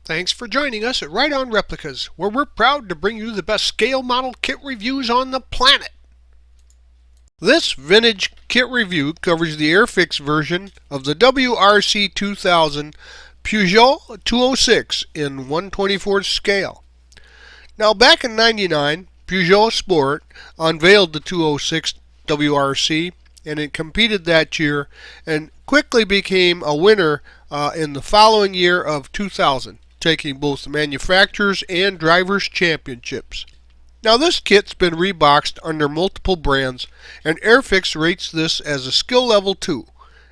Thanks for joining us at Right On Replicas, where we're proud to bring you the best scale model kit reviews on the planet. This vintage kit review covers the Airfix version of the WRC 2000 Peugeot 206 in 1/24 scale. Now, back in '99, Peugeot Sport unveiled the 206 WRC, and it competed that year and quickly became a winner in the following year of 2000, taking both the manufacturers and drivers championships. Now, this kit's been reboxed under multiple brands, and Airfix rates this as a skill level 2,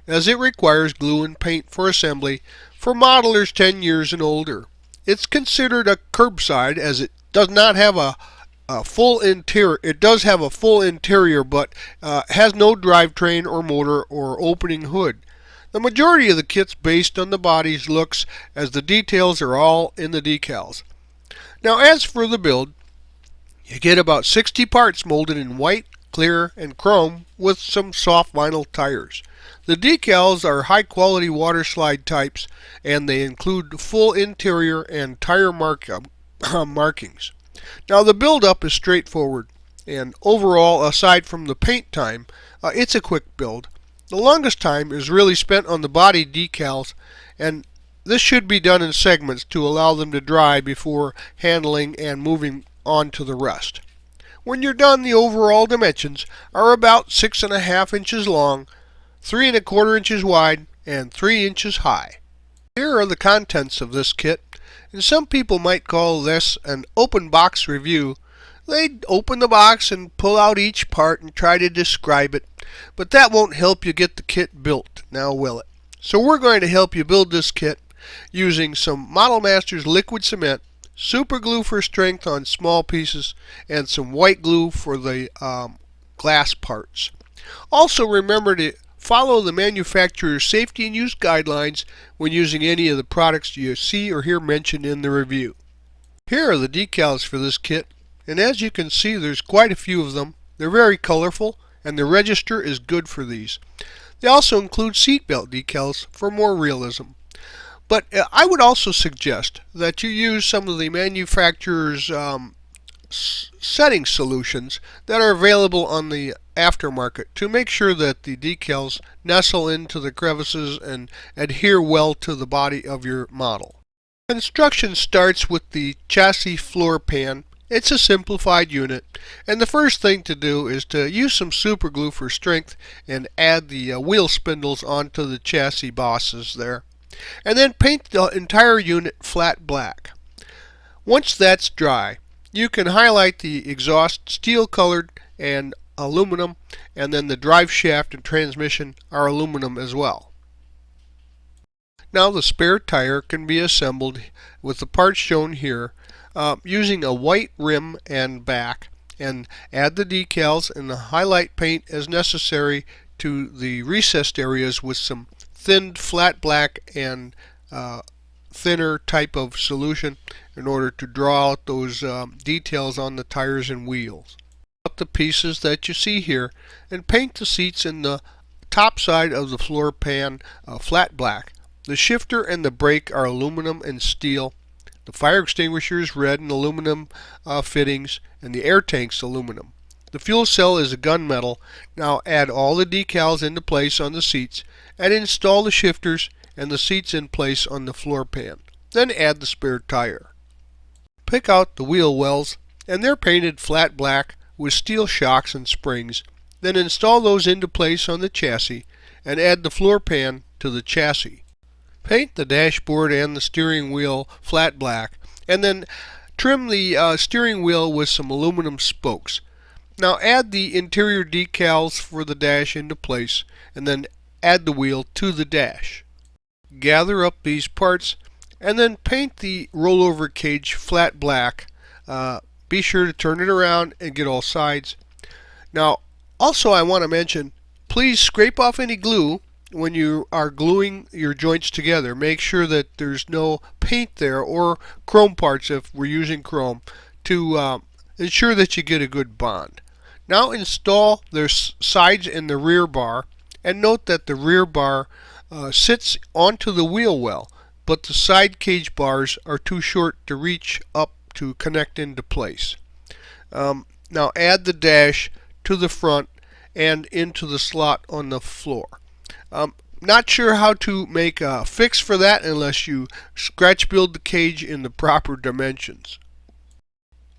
as it requires glue and paint for assembly for modelers 10 years and older. It's considered a curbside as it does not have a full interior. It does have a full interior, but has no drivetrain or motor or opening hood. The majority of the kit's based on the body's looks, as the details are all in the decals. Now, as for the build, you get about 60 parts molded in white, clear, and chrome with some soft vinyl tires. The decals are high quality water slide types, and they include full interior and tire markings. Now, the build up is straightforward, and overall, aside from the paint time, it's a quick build. The longest time is really spent on the body decals, and this should be done in segments to allow them to dry before handling and moving on to the rest. When you're done, the overall dimensions are about 6.5 inches long, 3¼ inches wide, and 3 inches high. Here are the contents of this kit, and some people might call this an open box review. They'd open the box and pull out each part and try to describe it, but that won't help you get the kit built, now will it? So we're going to help you build this kit using some Model Masters liquid cement, super glue for strength on small pieces, and some white glue for the glass parts. Also, remember to follow the manufacturer's safety and use guidelines when using any of the products you see or hear mentioned in the review. Here are the decals for this kit, and as you can see, there's quite a few of them. They're very colorful, and the register is good for these. They also include seatbelt decals for more realism. But I would also suggest that you use some of the manufacturer's setting solutions that are available on the aftermarket to make sure that the decals nestle into the crevices and adhere well to the body of your model. Construction starts with the chassis floor pan. It's a simplified unit, and the first thing to do is to use some super glue for strength and add the wheel spindles onto the chassis bosses there, and then paint the entire unit flat black. Once that's dry, you can highlight the exhaust steel colored and aluminum, and then the drive shaft and transmission are aluminum as well. Now, the spare tire can be assembled with the parts shown here, using a white rim and back, and add the decals and the highlight paint as necessary to the recessed areas with some thinned flat black and thinner type of solution in order to draw out those details on the tires and wheels. Out the pieces that you see here and paint the seats in the top side of the floor pan flat black. The shifter and the brake are aluminum and steel. The fire extinguisher is red and aluminum fittings, and the air tank's aluminum. The fuel cell is a gunmetal. Now add all the decals into place on the seats and install the shifters and the seats in place on the floor pan. Then add the spare tire. Pick out the wheel wells, and they're painted flat black with steel shocks and springs. Then install those into place on the chassis and add the floor pan to the chassis. Paint the dashboard and the steering wheel flat black, and then trim the steering wheel with some aluminum spokes. Now add the interior decals for the dash into place, and then add the wheel to the dash. Gather up these parts, and then paint the rollover cage flat black. Be sure to turn it around and get all sides. Now, also I want to mention, please scrape off any glue when you are gluing your joints together. Make sure that there's no paint there or chrome parts if we're using chrome to ensure that you get a good bond. Now install the sides and the rear bar, and note that the rear bar sits onto the wheel well. but the side cage bars are too short to reach up to connect into place. Now add the dash to the front and into the slot on the floor. Not sure how to make a fix for that unless you scratch build the cage in the proper dimensions.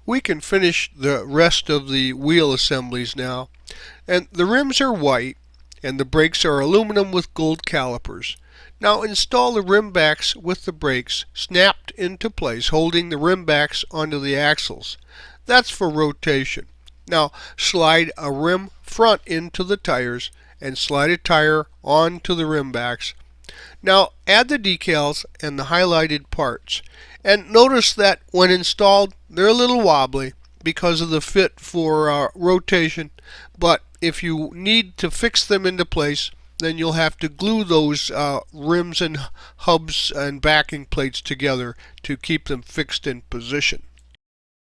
We can finish the rest of the wheel assemblies now. And the rims are white and the brakes are aluminum with gold calipers. Now install the rim backs with the brakes snapped into place, holding the rim backs onto the axles. That's for rotation. Now slide a rim front into the tires and slide a tire onto the rim backs. Now add the decals and the highlighted parts. And notice that when installed they're a little wobbly because of the fit for rotation, but if you need to fix them into place, then you'll have to glue those rims and hubs and backing plates together to keep them fixed in position.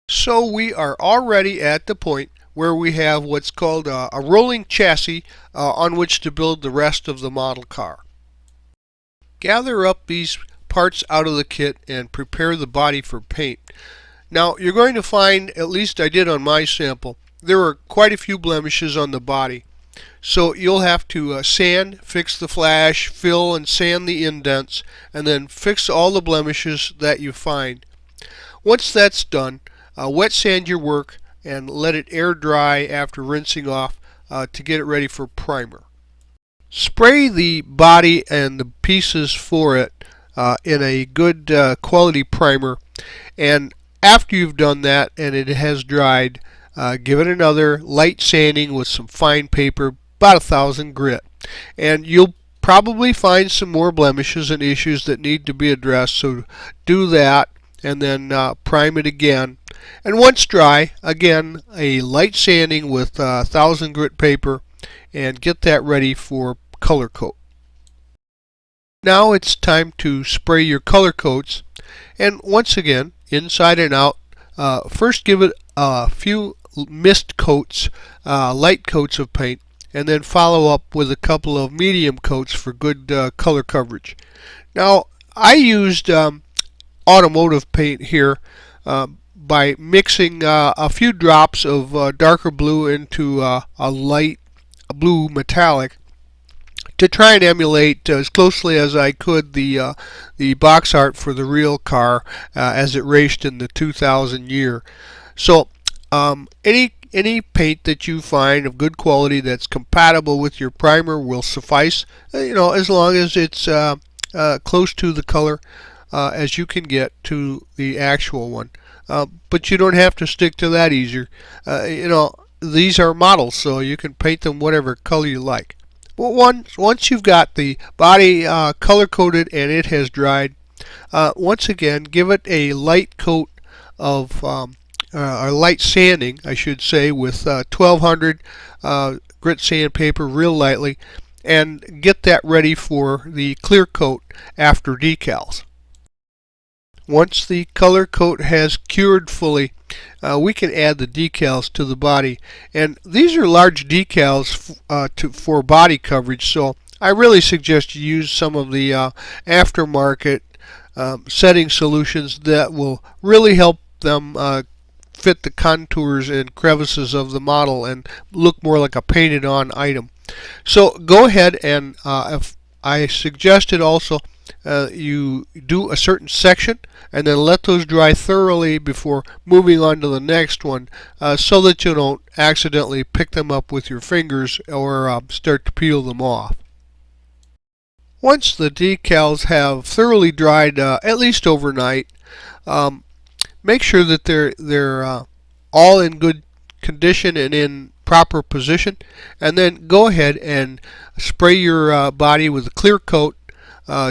So we are already at the point where we have what's called a rolling chassis on which to build the rest of the model car. Gather up these parts out of the kit and prepare the body for paint. Now you're going to find, at least I did on my sample, there are quite a few blemishes on the body. So you'll have to sand, fix the flash, fill and sand the indents, and then fix all the blemishes that you find. Once that's done, wet sand your work and let it air dry after rinsing off to get it ready for primer. Spray the body and the pieces for it in a good quality primer, and after you've done that and it has dried, give it another light sanding with some fine paper, about 1,000 grit, and you'll probably find some more blemishes and issues that need to be addressed, so do that and then prime it again. And once dry, again a light sanding with 1,000 grit paper, and get that ready for color coat. Now it's time to spray your color coats, and once again inside and out. First give it a few mist coats, light coats of paint, and then follow up with a couple of medium coats for good color coverage. Now I used automotive paint here by mixing a few drops of darker blue into a light blue metallic to try and emulate as closely as I could the box art for the real car as it raced in the 2000 year. So any paint that you find of good quality that's compatible with your primer will suffice, as long as it's close to the color as you can get to the actual one. But you don't have to stick to that either. These are models, so you can paint them whatever color you like. But once you've got the body color coated and it has dried, once again give it a light coat of or light sanding, I should say, with 1200 grit sandpaper real lightly, and get that ready for the clear coat after decals. Once the color coat has cured fully, we can add the decals to the body, and these are large decals for body coverage, so I really suggest you use some of the aftermarket setting solutions that will really help them fit the contours and crevices of the model and look more like a painted on item. So go ahead and if I suggested also you do a certain section and then let those dry thoroughly before moving on to the next one, so that you don't accidentally pick them up with your fingers or start to peel them off. Once the decals have thoroughly dried, at least overnight, make sure that they're all in good condition and in proper position, and then go ahead and spray your body with a clear coat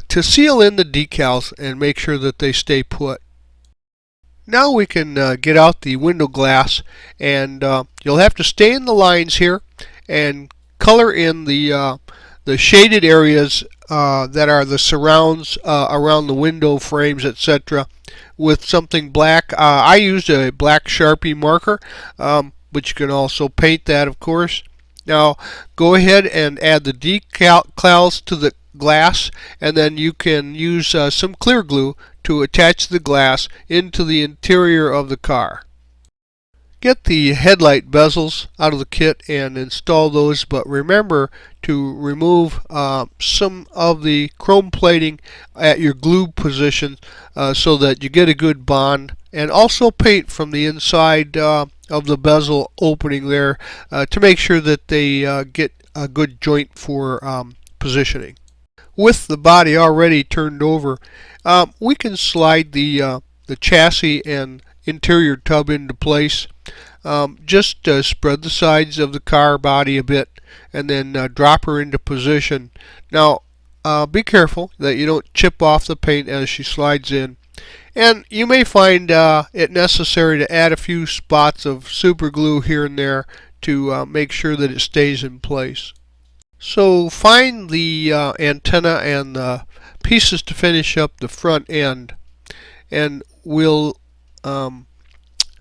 to seal in the decals and make sure that they stay put. Now we can get out the window glass, and you'll have to stay in the lines here and color in the shaded areas that are the surrounds around the window frames, etc., with something black. I used a black Sharpie marker, but you can also paint that, of course. Now go ahead and add the decals to glass, and then you can use some clear glue to attach the glass into the interior of the car. Get the headlight bezels out of the kit and install those, but remember to remove some of the chrome plating at your glue position so that you get a good bond, and also paint from the inside of the bezel opening there to make sure that they get a good joint for positioning. With the body already turned over, we can slide the chassis and interior tub into place. Just spread the sides of the car body a bit and then drop her into position. Now be careful that you don't chip off the paint as she slides in, and you may find it necessary to add a few spots of super glue here and there to make sure that it stays in place. So find the antenna and the pieces to finish up the front end, and we'll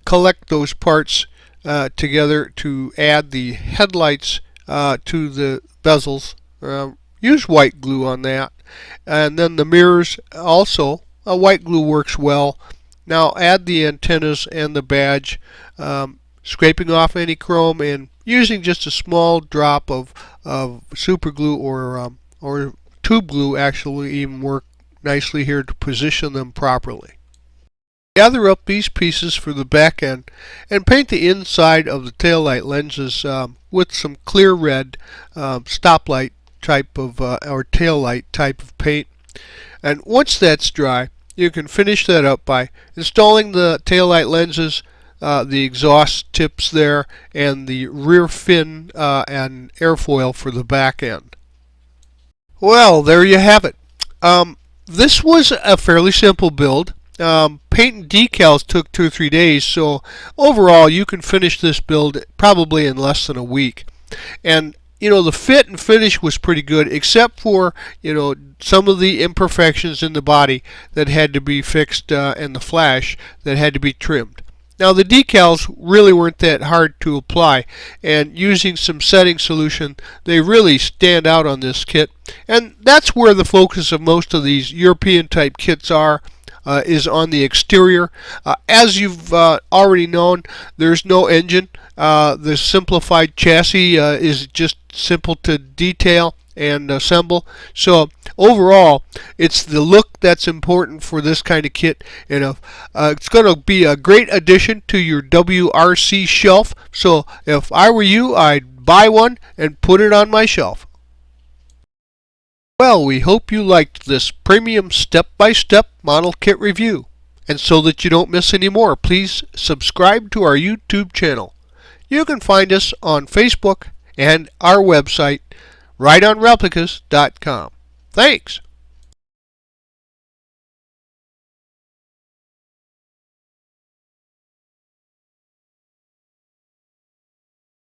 collect those parts together to add the headlights to the bezels. Use white glue on that, and then the mirrors also. White glue works well. Now add the antennas and the badge, scraping off any chrome and using just a small drop of super glue or tube glue actually even work nicely here to position them properly. Gather up these pieces for the back end and paint the inside of the taillight lenses with some clear red stoplight type of or taillight type of paint. And once that's dry, you can finish that up by installing the taillight lenses, the exhaust tips there, and the rear fin and airfoil for the back end. Well, there you have it. This was a fairly simple build. Paint and decals took 2 or 3 days, so overall you can finish this build probably in less than a week. And you know, the fit and finish was pretty good, except for, you know, some of the imperfections in the body that had to be fixed and the flash that had to be trimmed. Now the decals really weren't that hard to apply, and using some setting solution they really stand out on this kit, and that's where the focus of most of these European type kits are. Is on the exterior. As you've already known, there's no engine. The simplified chassis is just simple to detail and assemble. So overall, it's the look that's important for this kind of kit, and it's going to be a great addition to your WRC shelf. So if I were you, I'd buy one and put it on my shelf. Well, we hope you liked this premium step-by-step model kit review. And so that you don't miss any more, please subscribe to our YouTube channel. You can find us on Facebook and our website, rideonreplicas.com. Thanks!